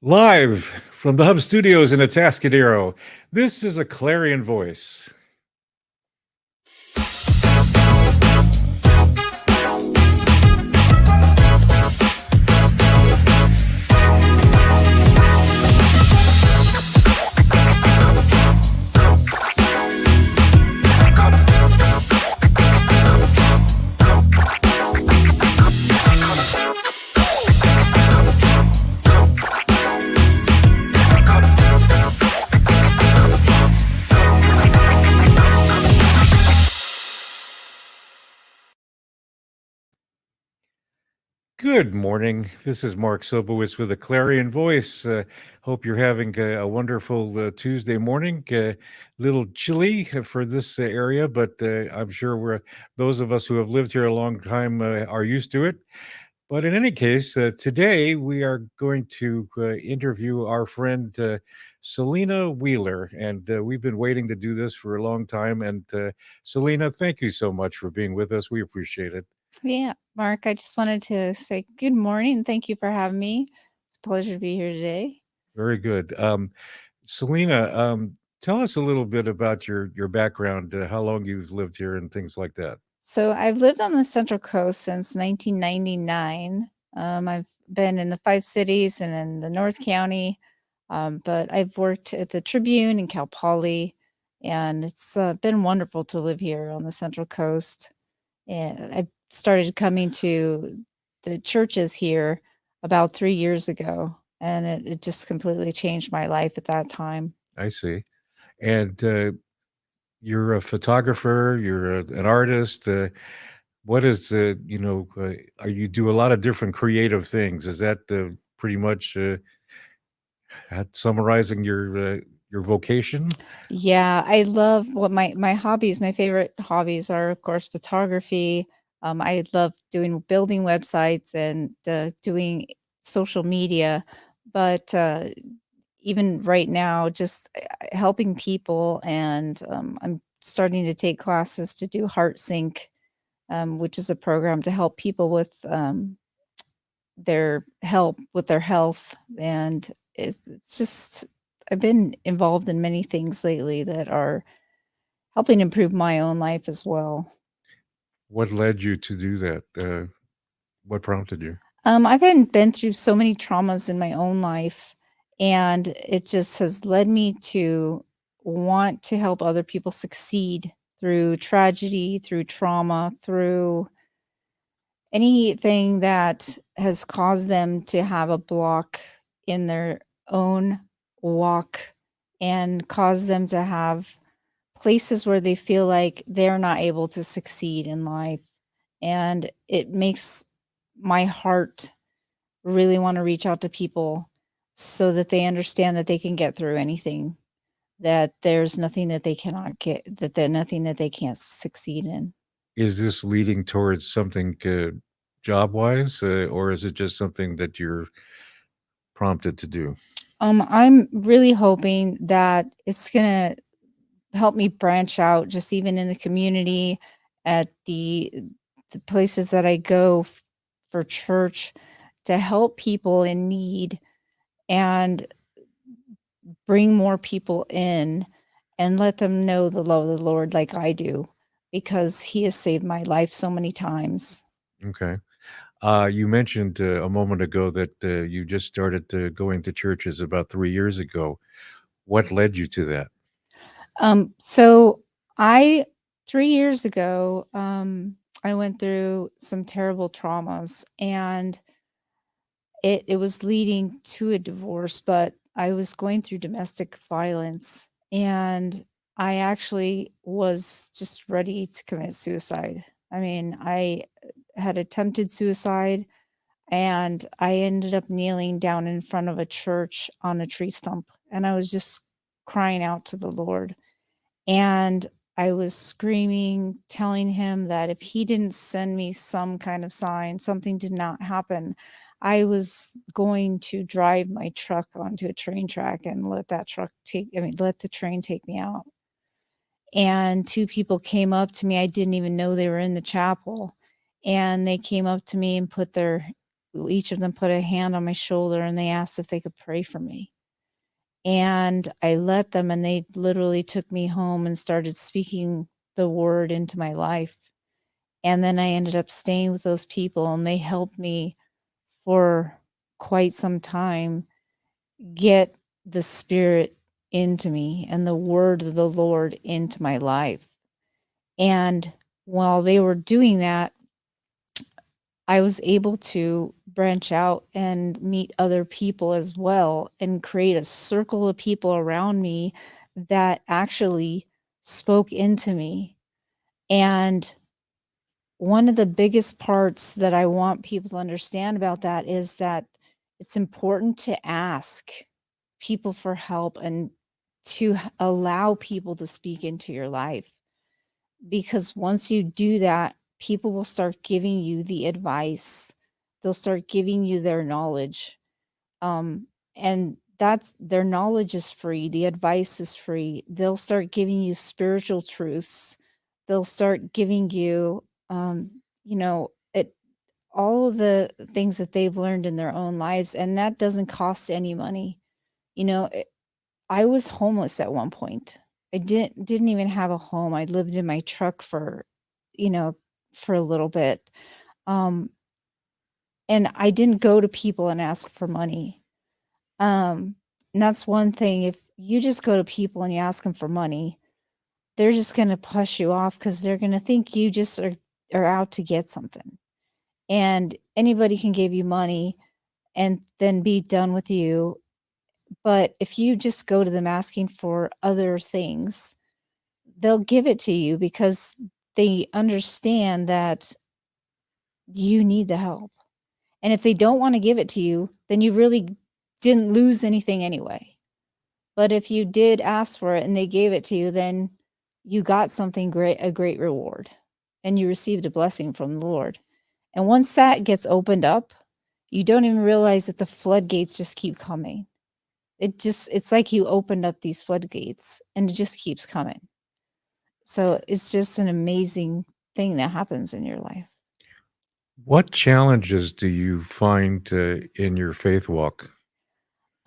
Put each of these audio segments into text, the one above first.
Live from the Hub Studios in Atascadero, this is a Clarion Voice. Good morning. This is Mark Sobowitz with a Clarion Voice. Hope you're having a wonderful Tuesday morning. Little chilly for this area, but I'm sure those of us who have lived here a long time are used to it. But in any case, today we are going to interview our friend Selena Wheeler, and we've been waiting to do this for a long time. And Selena, thank you so much for being with us. We appreciate it. Yeah, Mark, I just wanted to say good morning. Thank you for having me. It's a pleasure to be here today. Very good. Selena, tell us a little bit about your background, how long you've lived here, and things like that. So I've lived on the Central Coast since 1999. I've been in the 5 cities and in the North County, but I've worked at the Tribune in Cal Poly, and it's been wonderful to live here on the Central Coast. And I started coming to the churches here about 3 years ago, and it just completely changed my life at that time. I see. And you're a photographer. You're an artist. What is are you do a lot of different creative things? Is that pretty much summarizing your vocation? Yeah, I love what my hobbies, my favorite hobbies are, of course, photography. I love building websites and doing social media, but even right now, just helping people. And I'm starting to take classes to do Heart Sync, which is a program to help people with their health. And it's just, I've been involved in many things lately that are helping improve my own life as well. What led you to do that? What prompted you? I've been through so many traumas in my own life, and it just has led me to want to help other people succeed through tragedy, through trauma, through anything that has caused them to have a block in their own walk and cause them to have places where they feel like they're not able to succeed in life. And it makes my heart really want to reach out to people so that they understand that they can get through anything, that there's nothing that they cannot get, that there's nothing that they can't succeed in. Is this leading towards something job wise, or is it just something that you're prompted to do? I'm really hoping that it's gonna help me branch out just even in the community, at the places that I go for church, to help people in need and bring more people in and let them know the love of the Lord like I do, because he has saved my life so many times. Okay. You mentioned a moment ago that you just started going to churches about 3 years ago. What led you to that? So I 3 years ago, I went through some terrible traumas, and it was leading to a divorce, but I was going through domestic violence, and I actually was just ready to commit suicide. I mean, I had attempted suicide, and I ended up kneeling down in front of a church on a tree stump, and I was just crying out to the Lord. And I was screaming, telling him that if he didn't send me some kind of sign, something did not happen, I was going to drive my truck onto a train track and let the train take me out. And 2 people came up to me. I didn't even know they were in the chapel. And they came up to me and put their each of them put a hand on my shoulder and they asked if they could pray for me. And I let them, and they literally took me home and started speaking the word into my life. And then I ended up staying with those people, and they helped me for quite some time get the Spirit into me and the word of the Lord into my life. And while they were doing that, I was able to branch out and meet other people as well and create a circle of people around me that actually spoke into me. And one of the biggest parts that I want people to understand about that is that it's important to ask people for help and to allow people to speak into your life. Because once you do that, people will start giving you the advice. They'll start giving you their knowledge. And that's their knowledge is free. The advice is free. They'll start giving you spiritual truths. They'll start giving you, it all of the things that they've learned in their own lives, and that doesn't cost any money. I was homeless at one point. I didn't even have a home. I lived in my truck you know, for a little bit. Um, and I didn't go to people and ask for money. And that's one thing. If you just go to people and you ask them for money, they're just going to push you off because they're going to think you just are out to get something. And anybody can give you money and then be done with you. But if you just go to them asking for other things, they'll give it to you because they understand that you need the help. And if they don't want to give it to you, then you really didn't lose anything anyway. But if you did ask for it and they gave it to you, then you got something great, a great reward, and you received a blessing from the Lord. And once that gets opened up, you don't even realize that the floodgates just keep coming. It's like you opened up these floodgates and it just keeps coming. So it's just an amazing thing that happens in your life. What challenges do you find in your faith walk?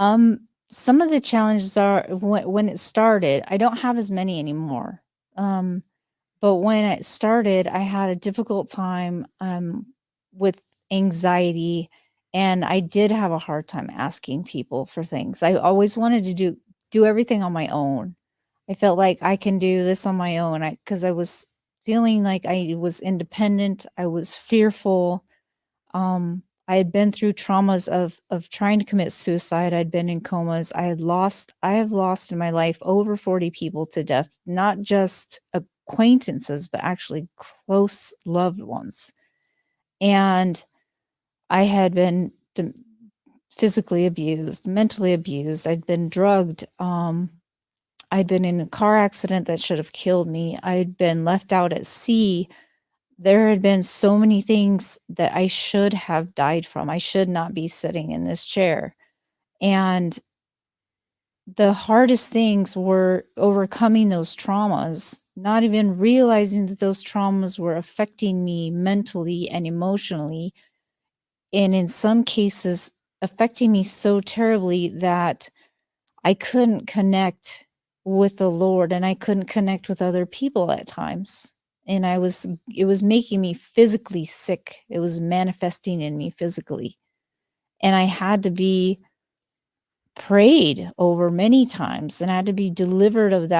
Some of the challenges are when it started, I don't have as many anymore. But when it started, I had a difficult time with anxiety, and I did have a hard time asking people for things. I always wanted to do everything on my own. I felt like I can do this on my own. Because I was feeling like I was independent. I was fearful. I had been through traumas of trying to commit suicide. I'd been in comas. I have lost in my life over 40 people to death, not just acquaintances, but actually close loved ones. And I had been physically abused, mentally abused. I'd been drugged. I'd been in a car accident that should have killed me. I'd been left out at sea. There had been so many things that I should have died from. I should not be sitting in this chair. And the hardest things were overcoming those traumas, not even realizing that those traumas were affecting me mentally and emotionally. And in some cases, affecting me so terribly that I couldn't connect with the Lord and I couldn't connect with other people at times. And it was making me physically sick. It was manifesting in me physically. And I had to be prayed over many times, and I had to be delivered of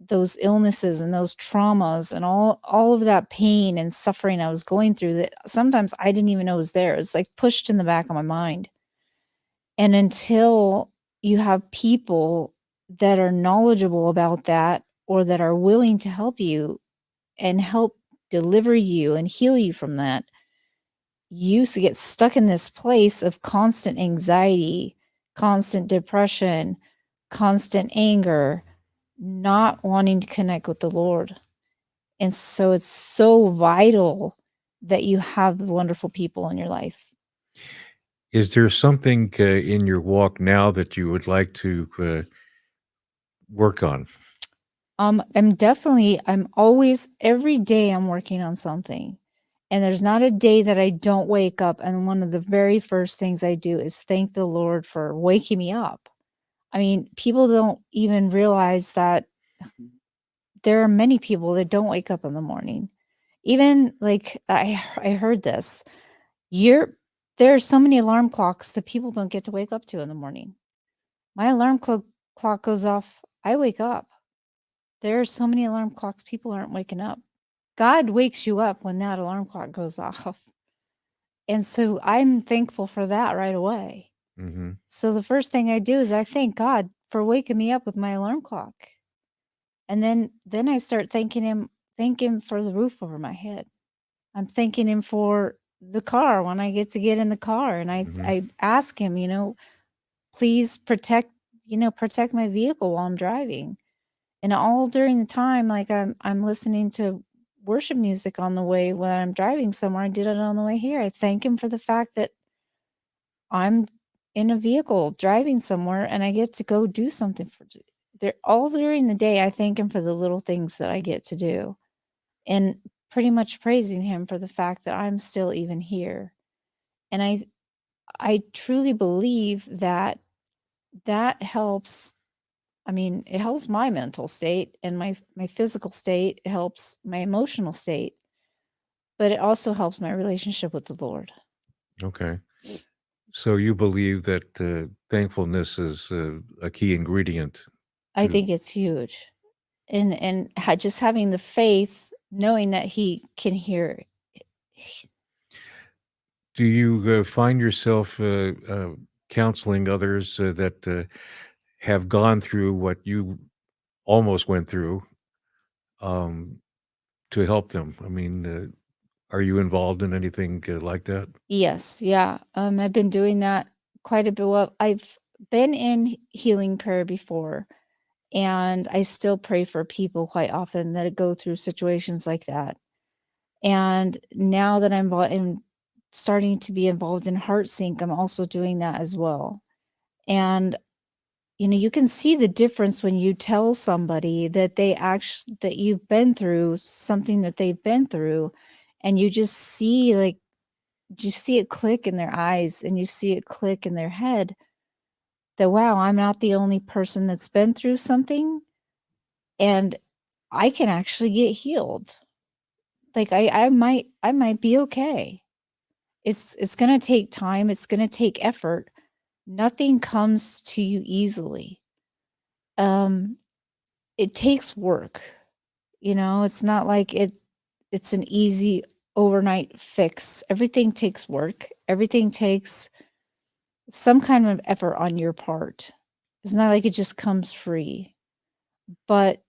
those illnesses and those traumas and all of that pain and suffering I was going through that sometimes I didn't even know was there. It's like pushed in the back of my mind. And until you have people that are knowledgeable about that or that are willing to help you and help deliver you and heal you from that, you used to get stuck in this place of constant anxiety, constant depression, constant anger, not wanting to connect with the Lord. And so it's so vital that you have wonderful people in your life. Is there something in your walk now that you would like to work on? I'm always, every day I'm working on something. And there's not a day that I don't wake up, and one of the very first things I do is thank the Lord for waking me up. I mean, people don't even realize that there are many people that don't wake up in the morning. Even like I heard this. There are so many alarm clocks that people don't get to wake up to in the morning. My clock goes off, I wake up. There are so many alarm clocks, people aren't waking up. God wakes you up when that alarm clock goes off. And so I'm thankful for that right away. Hmm. So the first thing I do is I thank God for waking me up with my alarm clock. And then I start thank him for the roof over my head. I'm thanking him for the car when I get in the car, and Hmm. I ask him, please protect my vehicle while I'm driving. And all during the time, like I'm listening to worship music on the way when I'm driving somewhere. I did it on the way here. I thank him for the fact that I'm in a vehicle driving somewhere and I get to go do something for there all during the day. I thank him for the little things that I get to do, and pretty much praising him for the fact that I'm still even here. And I truly believe that that helps. I mean, it helps my mental state and my physical state, it helps my emotional state, but it also helps my relationship with the Lord. Okay. So you believe that thankfulness is a key ingredient I to. think it's huge. And just having the faith, knowing that he can hear. Do you find yourself counseling others that have gone through what you almost went through um, to help them? I mean, are you involved in anything like that? Yes, yeah. I've been doing that quite a bit. Well, I've been in healing prayer before, and I still pray for people quite often that go through situations like that. And now that I'm starting to be involved in Heart Sync, I'm also doing that as well. And you can see the difference when you tell somebody that that you've been through something that they've been through, and you just see you see it click in their eyes and you see it click in their head that, wow, I'm not the only person that's been through something, and I can actually get healed. Like I might be okay. It's gonna take time, it's gonna take effort. Nothing comes to you easily. Um, it takes work, it's not like it's an easy overnight fix. Everything takes work. Everything takes some kind of effort on your part. It's not like it just comes free, but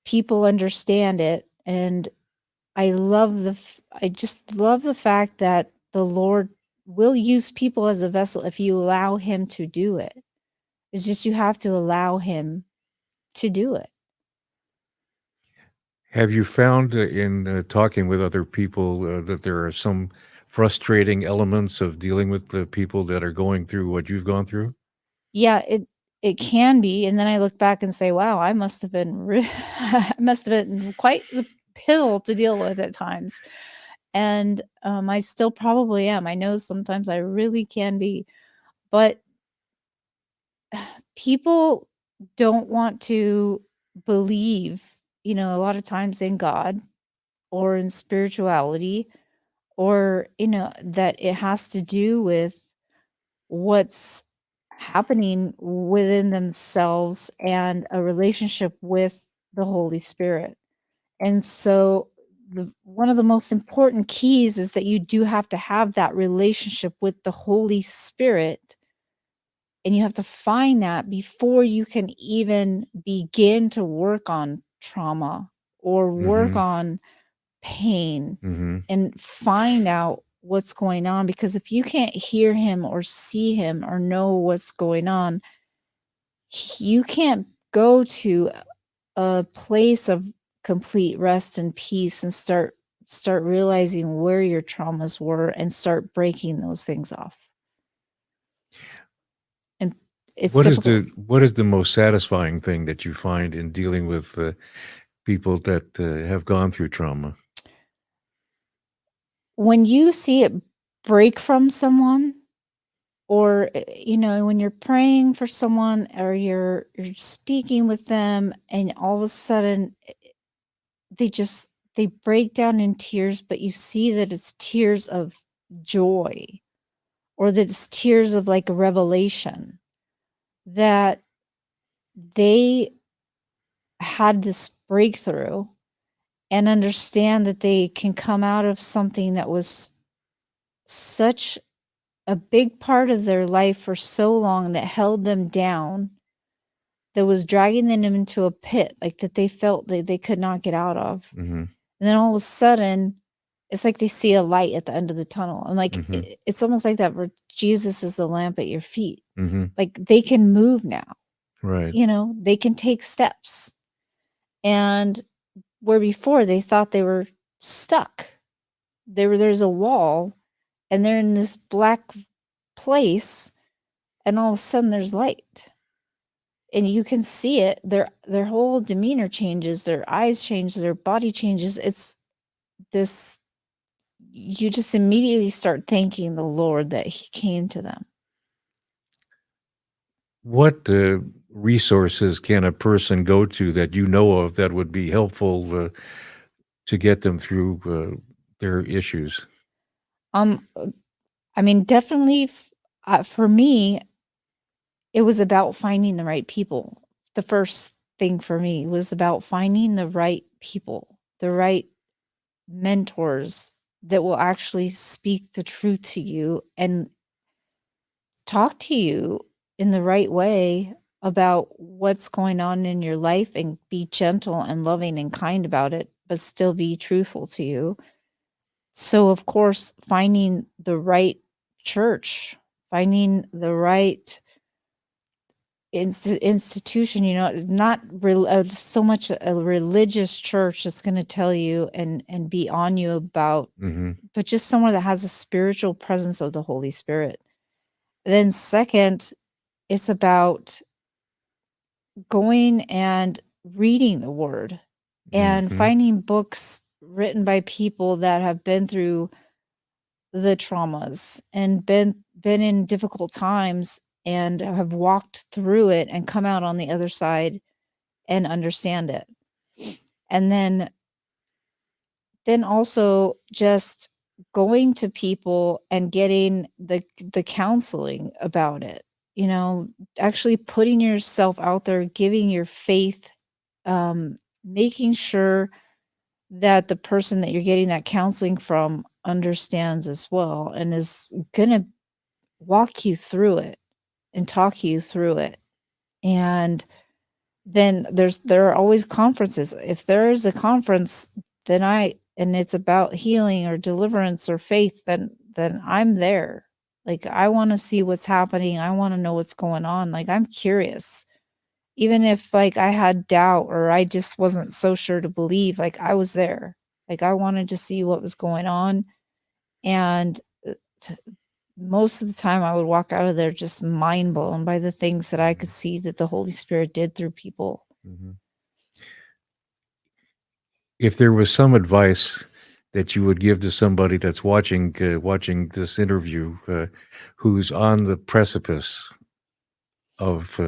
people understand it, and I just love the fact that the Lord will use people as a vessel if you allow him to do it. It's just you have to allow him to do it. Have you found in talking with other people that there are some frustrating elements of dealing with the people that are going through what you've gone through? Yeah, it can be, and then I look back and say, "Wow, I must have been I must have been quite the pill to deal with at times." And, I still probably am. I know sometimes I really can be, but people don't want to believe, a lot of times in God or in spirituality, or, that it has to do with what's happening within themselves and a relationship with the Holy Spirit. And so one of the most important keys is that you do have to have that relationship with the Holy Spirit, and you have to find that before you can even begin to work on trauma or work Mhm. on pain Mhm. and find out what's going on. Because if you can't hear him or see him or know what's going on, you can't go to a place of complete rest and peace and start realizing where your traumas were and start breaking those things off. And it's difficult. What is the most satisfying thing that you find in dealing with people that have gone through trauma? when you see it break from someone, or when you're praying for someone, or you're speaking with them, and all of a sudden they break down in tears, but you see that it's tears of joy, or that it's tears of like a revelation that they had this breakthrough, and understand that they can come out of something that was such a big part of their life for so long, that held them down, that was dragging them into a pit, like that they felt that they could not get out of. Mhm. And then all of a sudden, it's like they see a light at the end of the tunnel. And like Mhm. it's almost like that, where Jesus is the lamp at your feet. Mhm. Like they can move now, Right. they can take steps. And where before they thought they were stuck, there's a wall, and they're in this black place, and all of a sudden there's light, and you can see it. Their whole demeanor changes, their eyes change, their body changes. It's this, you just immediately start thanking the Lord that he came to them. What resources can a person go to that you know of that would be helpful to get them through their issues? Um, I mean, definitely, for me, it was about finding the right people. The first thing for me was about finding the right people, the right mentors that will actually speak the truth to you and talk to you in the right way about what's going on in your life, and be gentle and loving and kind about it, but still be truthful to you. So, of course, finding the right church, finding the right institution, it's not so much a religious church that's going to tell you and be on you about, Mhm. but just somewhere that has a spiritual presence of the Holy Spirit. Then second, it's about going and reading the word, and Mhm. finding books written by people that have been through the traumas, and been in difficult times, and have walked through it and come out on the other side and understand it. And then also just going to people and getting the counseling about it, actually putting yourself out there, giving your faith, making sure that the person that you're getting that counseling from understands as well, and is gonna walk you through it and talk you through it. And then there are always conferences. If there is a conference, and it's about healing or deliverance or faith, then I'm there. Like, I want to see what's happening. I want to know what's going on. Like, I'm curious. Even if like I had doubt, or I just wasn't so sure to believe, like I was there. Like, I wanted to see what was going on. And t- most of the time I would walk out of there just mind blown by the things that I could see that the Holy Spirit did through people. Mhm. If there was some advice that you would give to somebody that's watching this interview, who's on the precipice of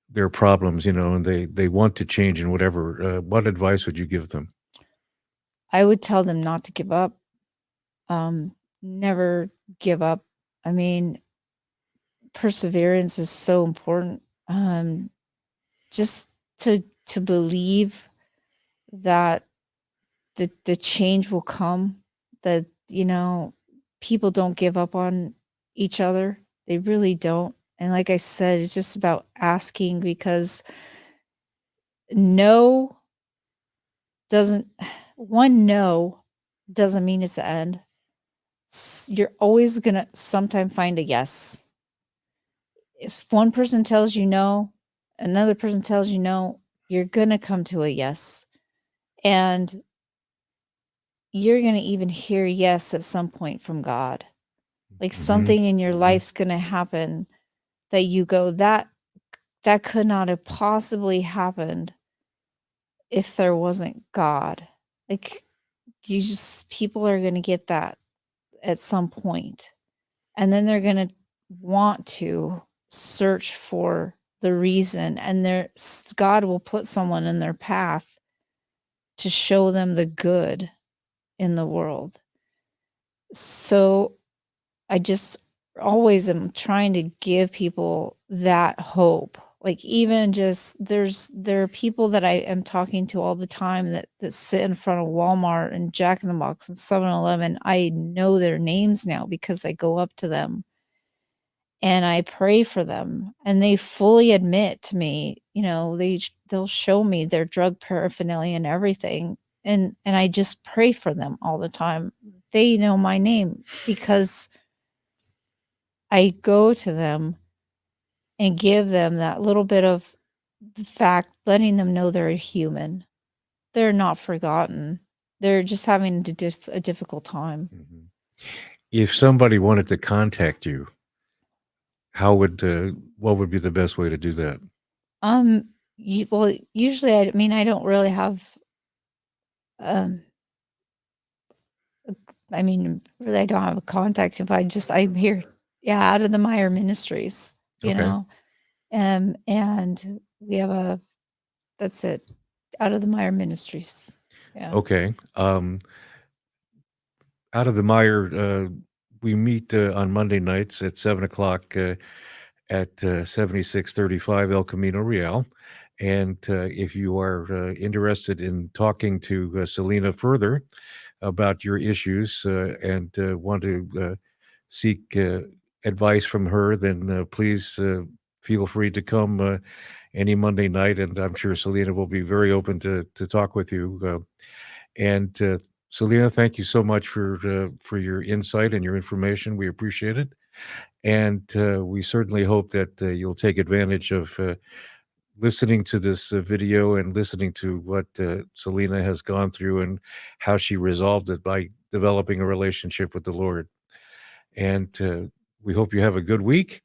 their problems, and they want to change and whatever, what advice would you give them? I would tell them not to give up. Um, Never give up. I mean, perseverance is so important. Just to believe that the change will come, that, people don't give up on each other. They really don't. And like I said, it's just about asking, because no doesn't one no doesn't mean it's the end. You're always going to sometime find a yes. If one person tells you no, another person tells you no, you're going to come to a yes. And you're going to even hear yes at some point from God. Like, Mhm. something in your Mhm. life's going to happen that you go, that could not have possibly happened if there wasn't God. Like, people are going to get that. at some point, and then they're going to want to search for the reason, and God will put someone in their path to show them the good in the world. So I just always am trying to give people that hope. Like, even just there are people that I am talking to all the time that sit in front of Walmart and Jack in the Box and 7-Eleven. I know their names now because I go up to them and I pray for them, and they fully admit to me, they'll show me their drug paraphernalia and everything. And I just pray for them all the time. They know my name because I go to them and give them that little bit of the fact, letting them know they're a human. They're not forgotten. They're just having a difficult time. Mhm. If somebody wanted to contact you, what would be the best way to do that? Well, usually, I don't really have, um, really, I don't have a contact. If I'm here, yeah, out of the Meyer Ministries, Okay. and we have that's it, out of the Meyer Ministries. Yeah. Okay. Out of the Meyer, we meet on Monday nights at 7 o'clock at 7635 El Camino Real. And if you are interested in talking to Selena further about your issues and want to seek advice from her, then please feel free to come any Monday night. And I'm sure Selena will be very open to talk with you. And Selena, thank you so much for your insight and your information. We appreciate it. And we certainly hope that you'll take advantage of listening to this video and listening to what Selena has gone through and how she resolved it by developing a relationship with the Lord. And we hope you have a good week.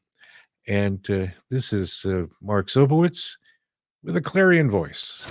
And this is Mark Sobowitz with a clarion voice.